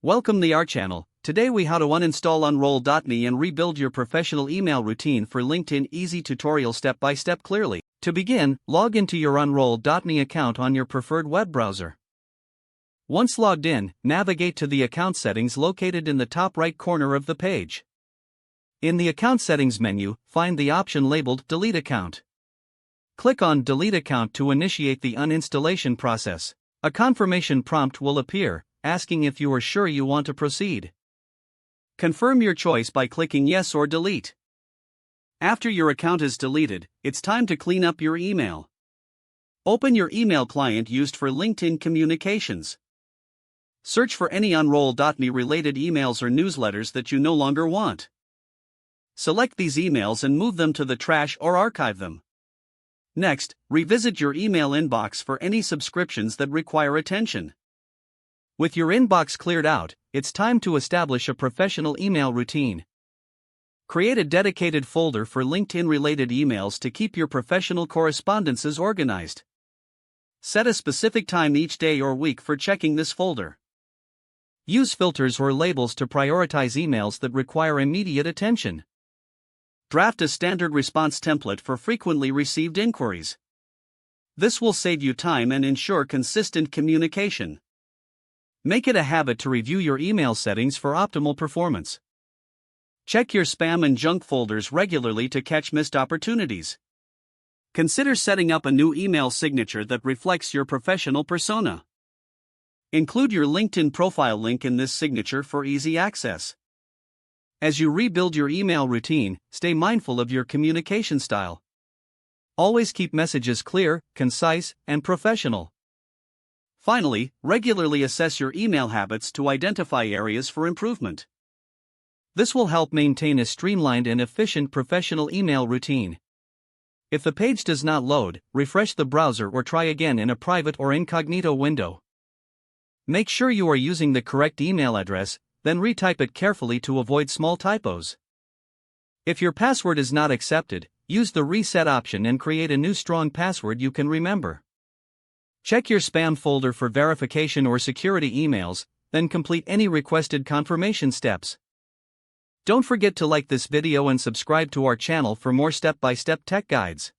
Welcome to our channel. Today we how to uninstall unroll.me and rebuild your professional email routine for LinkedIn. Easy tutorial step by step clearly. To begin, log into your unroll.me account on your preferred web browser. Once logged in, navigate to the account settings located in the top right corner of the page. In the account settings menu, find the option labeled Delete Account. Click on Delete Account to initiate the uninstallation process. A confirmation prompt will appear, asking if you are sure you want to proceed. Confirm your choice by clicking Yes or Delete. After your account is deleted, it's time to clean up your email. Open your email client used for LinkedIn communications. Search for any unroll.me related emails or newsletters that you no longer want. Select these emails and move them to the trash or archive them. Next, revisit your email inbox for any subscriptions that require attention. With your inbox cleared out, it's time to establish a professional email routine. Create a dedicated folder for LinkedIn-related emails to keep your professional correspondences organized. Set a specific time each day or week for checking this folder. Use filters or labels to prioritize emails that require immediate attention. Draft a standard response template for frequently received inquiries. This will save you time and ensure consistent communication. Make it a habit to review your email settings for optimal performance. Check your spam and junk folders regularly to catch missed opportunities. Consider setting up a new email signature that reflects your professional persona. Include your LinkedIn profile link in this signature for easy access. As you rebuild your email routine, stay mindful of your communication style. Always keep messages clear, concise, and professional. Finally, regularly assess your email habits to identify areas for improvement. This will help maintain a streamlined and efficient professional email routine. If the page does not load, refresh the browser or try again in a private or incognito window. Make sure you are using the correct email address, then retype it carefully to avoid small typos. If your password is not accepted, use the reset option and create a new strong password you can remember. Check your spam folder for verification or security emails, then complete any requested confirmation steps. Don't forget to like this video and subscribe to our channel for more step-by-step tech guides.